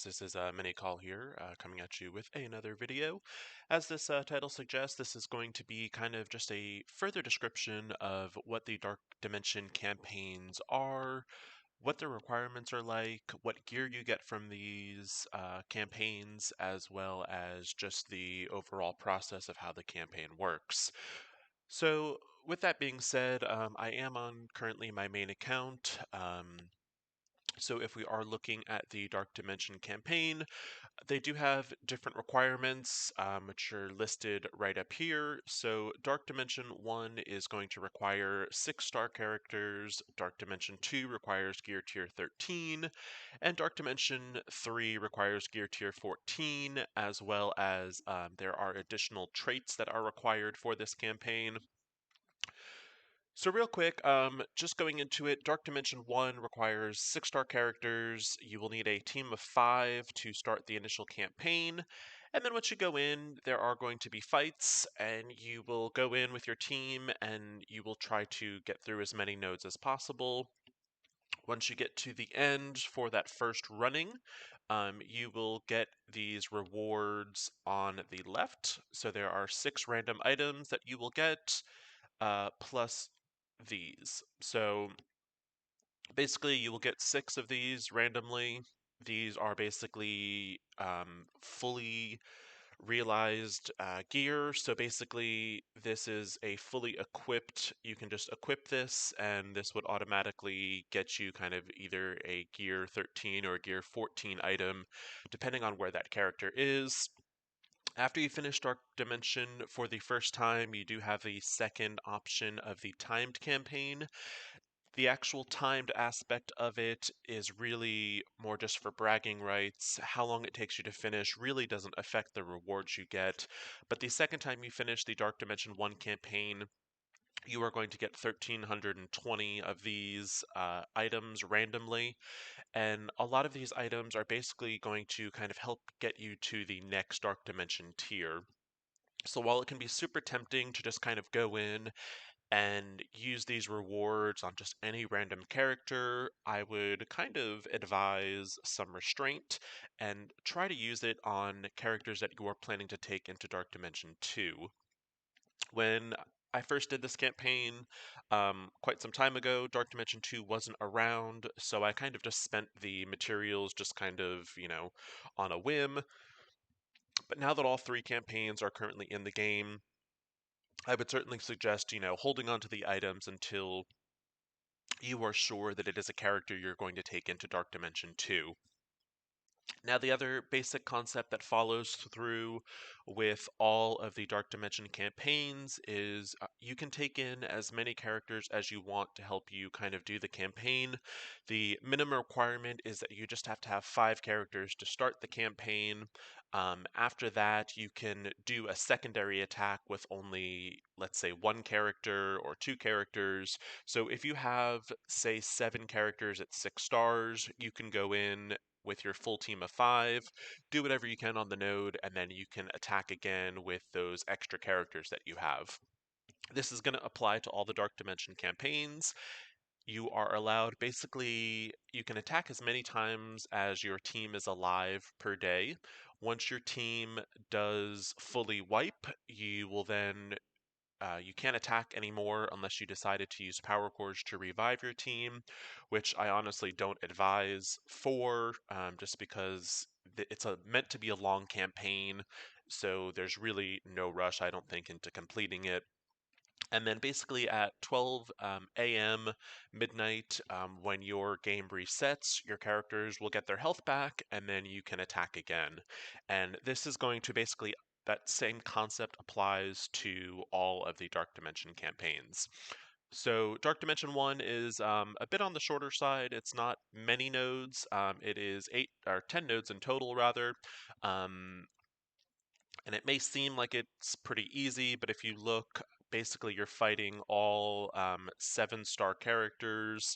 This is Mini Call here, coming at you with another video. As this title suggests, this is going to be kind of just a further description of what the Dark Dimension campaigns are, what the requirements are like, what gear you get from these campaigns, as well as just the overall process of how the campaign works. So, with that being said, I am on currently my main account. So if we are looking at the Dark Dimension campaign, they do have different requirements, which are listed right up here. So Dark Dimension 1 is going to require 6-star characters, Dark Dimension 2 requires Gear Tier 13, and Dark Dimension 3 requires Gear Tier 14, as well as there are additional traits that are required for this campaign. So real quick, just going into it, Dark Dimension 1 requires 6-star characters. You will need a team of 5 to start the initial campaign. And then once you go in, there are going to be fights, and you will go in with your team, and you will try to get through as many nodes as possible. Once you get to the end for that first running, you will get these rewards on the left. So there are 6 random items that you will get, plus these. So basically, you will get 6 of these randomly. These are basically fully realized gear. So basically, this is a fully equipped, you can just equip this, and this would automatically get you kind of either a gear 13 or a gear 14 item, depending on where that character is. After you finish Dark Dimension for the first time, you do have the second option of the timed campaign. The actual timed aspect of it is really more just for bragging rights. How long it takes you to finish really doesn't affect the rewards you get. But the second time you finish the Dark Dimension 1 campaign, you are going to get 1,320 of these items randomly. And a lot of these items are basically going to kind of help get you to the next Dark Dimension tier. So while it can be super tempting to just kind of go in and use these rewards on just any random character, I would kind of advise some restraint and try to use it on characters that you are planning to take into Dark Dimension 2. When I first did this campaign quite some time ago, Dark Dimension 2 wasn't around, so I kind of just spent the materials just kind of, on a whim. But now that all 3 campaigns are currently in the game, I would certainly suggest, holding on to the items until you are sure that it is a character you're going to take into Dark Dimension 2. Now, the other basic concept that follows through with all of the Dark Dimension campaigns is you can take in as many characters as you want to help you kind of do the campaign. The minimum requirement is that you just have to have 5 characters to start the campaign. After that, you can do a secondary attack with only, let's say, 1 character or 2 characters. So if you have, say, 7 characters at 6 stars, you can go in with your full team of 5, do whatever you can on the node, and then you can attack again with those extra characters that you have. This is going to apply to all the Dark Dimension campaigns. You are allowed, basically, you can attack as many times as your team is alive per day. Once your team does fully wipe, you will then you can't attack anymore unless you decided to use power cores to revive your team, which I honestly don't advise for, just because it's meant to be a long campaign, so there's really no rush, I don't think, into completing it. And then basically at 12 a.m. midnight, when your game resets, your characters will get their health back, and then you can attack again. And this is going to basically, that same concept applies to all of the Dark Dimension campaigns. So Dark Dimension 1 is a bit on the shorter side. It's not many nodes. It is 8 or 10 nodes in total, rather. Um, and it may seem like it's pretty easy, but if you look, basically you're fighting all 7-star characters.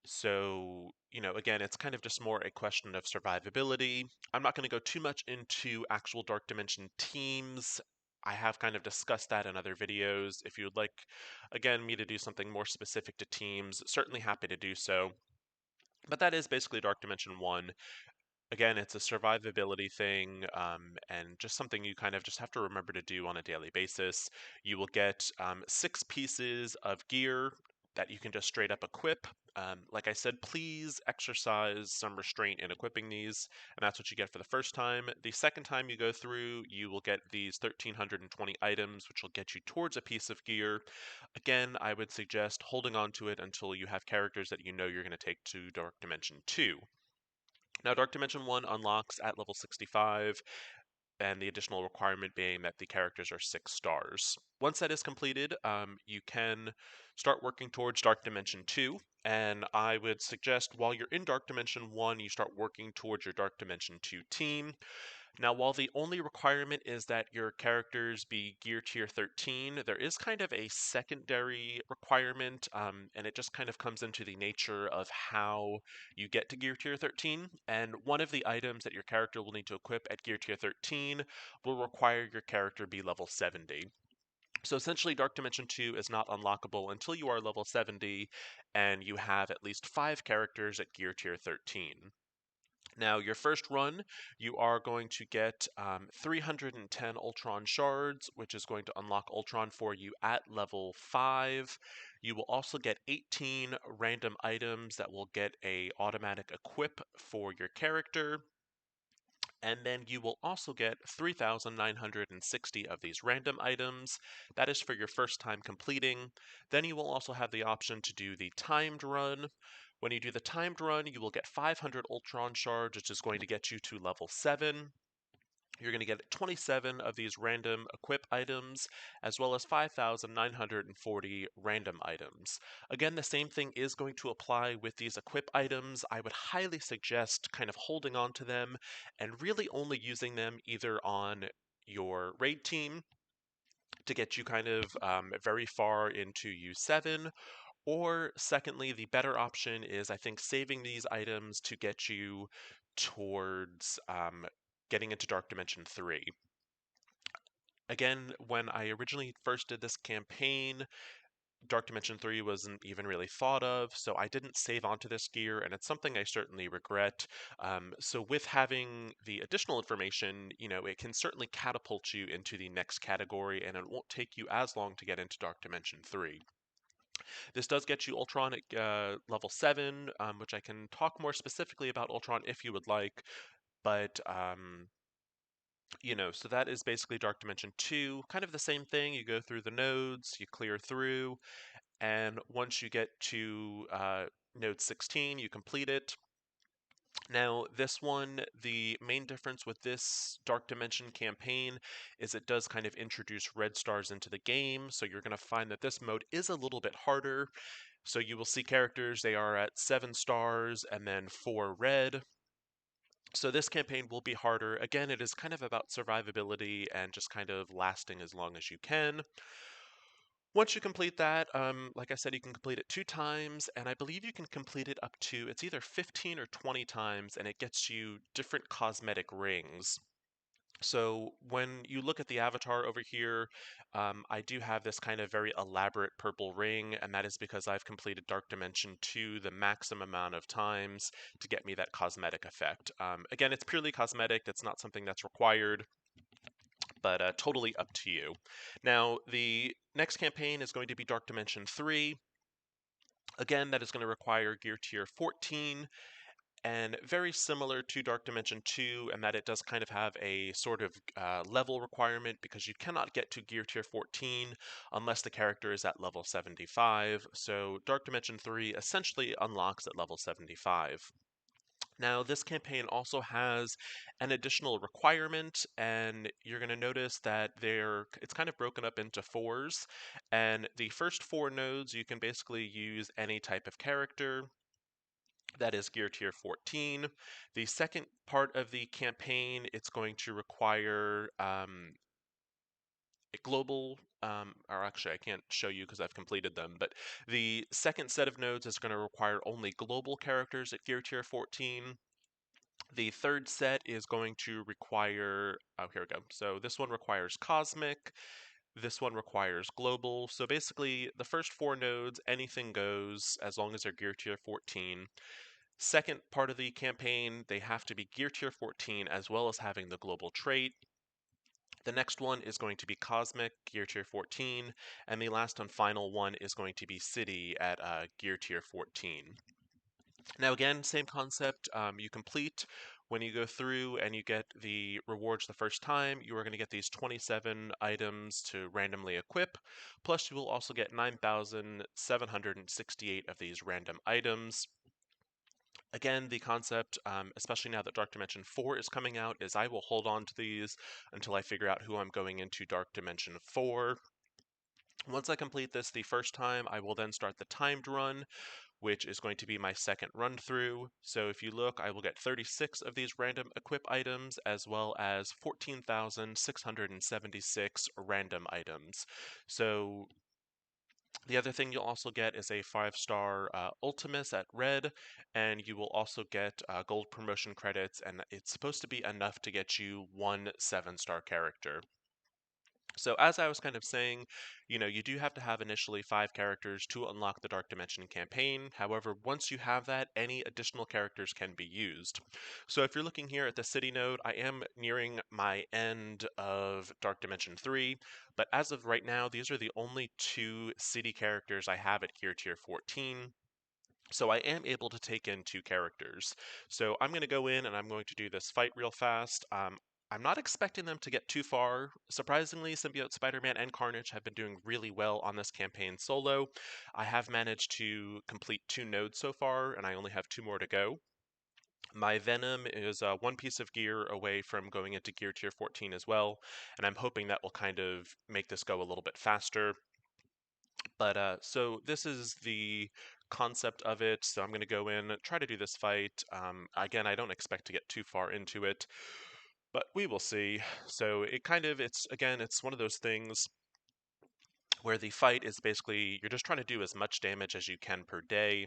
So, again, it's kind of just more a question of survivability. I'm not going to go too much into actual Dark Dimension teams. I have kind of discussed that in other videos. If you would like, again, me to do something more specific to teams, certainly happy to do so. But that is basically Dark Dimension 1. Again, it's a survivability thing, and just something you kind of just have to remember to do on a daily basis. You will get 6 pieces of gear that you can just straight up equip. Like I said, please exercise some restraint in equipping these, and that's what you get for the first time. The second time you go through, you will get these 1,320 items, which will get you towards a piece of gear. Again, I would suggest holding on to it until you have characters that you know you're going to take to Dark Dimension 2. Now, Dark Dimension 1 unlocks at level 65, and the additional requirement being that the characters are 6 stars. Once that is completed, you can start working towards Dark Dimension 2, and I would suggest while you're in Dark Dimension 1, you start working towards your Dark Dimension 2 team. Now, while the only requirement is that your characters be gear tier 13, there is kind of a secondary requirement, and it just kind of comes into the nature of how you get to gear tier 13. And one of the items that your character will need to equip at gear tier 13 will require your character be level 70. So essentially, Dark Dimension 2 is not unlockable until you are level 70 and you have at least 5 characters at gear tier 13. Now, your first run, you are going to get 310 Ultron shards, which is going to unlock Ultron for you at level 5. You will also get 18 random items that will get a automatic equip for your character. And then you will also get 3,960 of these random items. That is for your first time completing. Then you will also have the option to do the timed run. When you do the timed run, you will get 500 Ultron shards, which is going to get you to level 7. You're going to get 27 of these random equip items, as well as 5,940 random items. Again, the same thing is going to apply with these equip items. I would highly suggest kind of holding on to them and really only using them either on your raid team to get you kind of very far into U7, or secondly, the better option is I think saving these items to get you towards getting into Dark Dimension 3. Again, when I originally first did this campaign, Dark Dimension 3 wasn't even really thought of, so I didn't save onto this gear, and it's something I certainly regret. So with having the additional information, it can certainly catapult you into the next category, and it won't take you as long to get into Dark Dimension 3. This does get you Ultron at level 7, which I can talk more specifically about Ultron if you would like, but so that is basically Dark Dimension 2. Kind of the same thing. You go through the nodes, you clear through, and once you get to node 16, you complete it. Now, this one, the main difference with this Dark Dimension campaign is it does kind of introduce red stars into the game, so you're going to find that this mode is a little bit harder. So you will see characters, they are at 7 stars and then 4 red. So this campaign will be harder. Again, it is kind of about survivability and just kind of lasting as long as you can. Once you complete that, like I said, you can complete it 2 times, and I believe you can complete it up to, it's either 15 or 20 times, and it gets you different cosmetic rings. So when you look at the avatar over here, I do have this kind of very elaborate purple ring, and that is because I've completed Dark Dimension 2 the maximum amount of times to get me that cosmetic effect. Again, it's purely cosmetic, it's not something that's required, but totally up to you. Now, the next campaign is going to be Dark Dimension 3. Again, that is going to require Gear Tier 14, and very similar to Dark Dimension 2, and that it does kind of have a sort of level requirement because you cannot get to Gear Tier 14 unless the character is at level 75. So Dark Dimension 3 essentially unlocks at level 75. Now, this campaign also has an additional requirement, and you're going to notice that it's kind of broken up into 4s. And the first 4 nodes, you can basically use any type of character. That is Gear Tier 14. The second part of the campaign, it's going to require a global, or actually I can't show you because I've completed them, but the second set of nodes is going to require only global characters at Gear Tier 14. The third set is going to require, oh, here we go. So this one requires Cosmic, this one requires Global. So basically, the first 4 nodes, anything goes as long as they're Gear Tier 14. Second part of the campaign, they have to be gear tier 14 as well as having the global trait. The next one is going to be Cosmic, gear tier 14, and the last and final one is going to be City at gear tier 14. Now again, same concept, you complete when you go through and you get the rewards the first time, you are going to get these 27 items to randomly equip, plus you will also get 9,768 of these random items. Again, the concept, especially now that Dark Dimension 4 is coming out, is I will hold on to these until I figure out who I'm going into Dark Dimension 4. Once I complete this the first time, I will then start the timed run, which is going to be my second run through. So if you look, I will get 36 of these random equip items, as well as 14,676 random items. So the other thing you'll also get is a 5-star Ultimus at red, and you will also get gold promotion credits, and it's supposed to be enough to get you one 7-star character. So as I was kind of saying, you do have to have initially 5 characters to unlock the Dark Dimension campaign. However, once you have that, any additional characters can be used. So if you're looking here at the city node, I am nearing my end of Dark Dimension 3, but as of right now, these are the only 2 city characters I have at gear tier 14. So I am able to take in 2 characters. So I'm going to go in and I'm going to do this fight real fast. I'm not expecting them to get too far. Surprisingly, Symbiote Spider-Man and Carnage have been doing really well on this campaign solo. I have managed to complete 2 nodes so far, and I only have 2 more to go. My Venom is 1 piece of gear away from going into gear tier 14 as well, and I'm hoping that will kind of make this go a little bit faster. But so this is the concept of it. So I'm going to go in, try to do this fight. Again, I don't expect to get too far into it, but we will see. So it's one of those things where the fight is basically you're just trying to do as much damage as you can per day.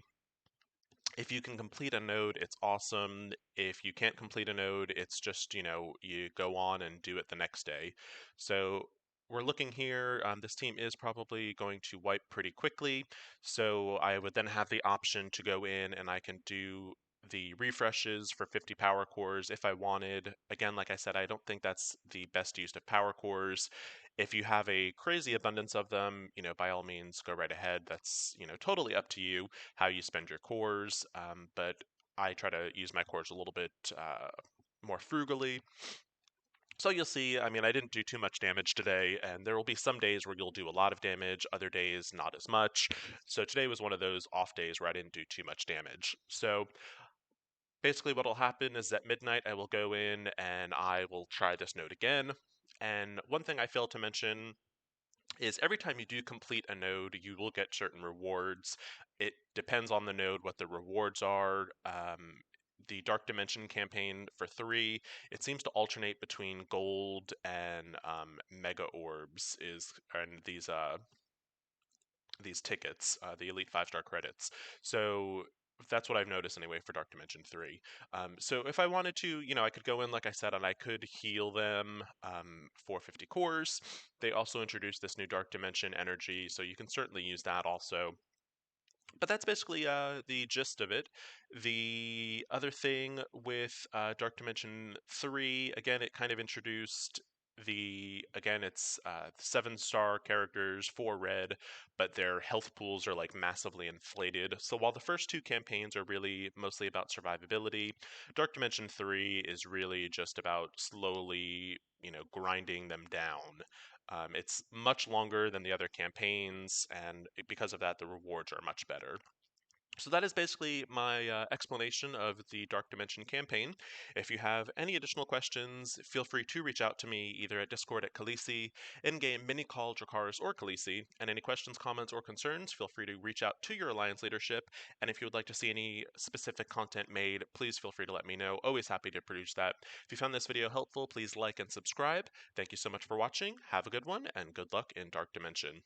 If you can complete a node, it's awesome. If you can't complete a node, it's just, you go on and do it the next day. So we're looking here, this team is probably going to wipe pretty quickly. So I would then have the option to go in and I can do the refreshes for 50 power cores if I wanted. Again, like I said, I don't think that's the best use of power cores. If you have a crazy abundance of them, by all means, go right ahead. That's, totally up to you how you spend your cores, but I try to use my cores a little bit more frugally. So you'll see, I mean, I didn't do too much damage today, and there will be some days where you'll do a lot of damage, other days not as much. So today was one of those off days where I didn't do too much damage. So basically what will happen is at midnight I will go in and I will try this node again. And one thing I failed to mention is every time you do complete a node, you will get certain rewards. It depends on the node what the rewards are. The Dark Dimension campaign for 3, it seems to alternate between gold and mega orbs and these tickets, the Elite 5-star credits. So that's what I've noticed anyway for Dark Dimension 3. So if I wanted to, I could go in, like I said, and I could heal them for 50 cores. They also introduced this new Dark Dimension energy, so you can certainly use that also. But that's basically the gist of it. The other thing with Dark Dimension 3, again, it kind of introduced it's 7-star characters for red, but their health pools are like massively inflated. So while the first 2 campaigns are really mostly about survivability, Dark Dimension 3 is really just about slowly, grinding them down. It's much longer than the other campaigns, and because of that, the rewards are much better. So that is basically my explanation of the Dark Dimension campaign. If you have any additional questions, feel free to reach out to me either at Discord at Khaleesi, in-game mini call Dracarys or Khaleesi, and any questions, comments, or concerns, feel free to reach out to your Alliance leadership, and if you would like to see any specific content made, please feel free to let me know. Always happy to produce that. If you found this video helpful, please like and subscribe. Thank you so much for watching, have a good one, and good luck in Dark Dimension.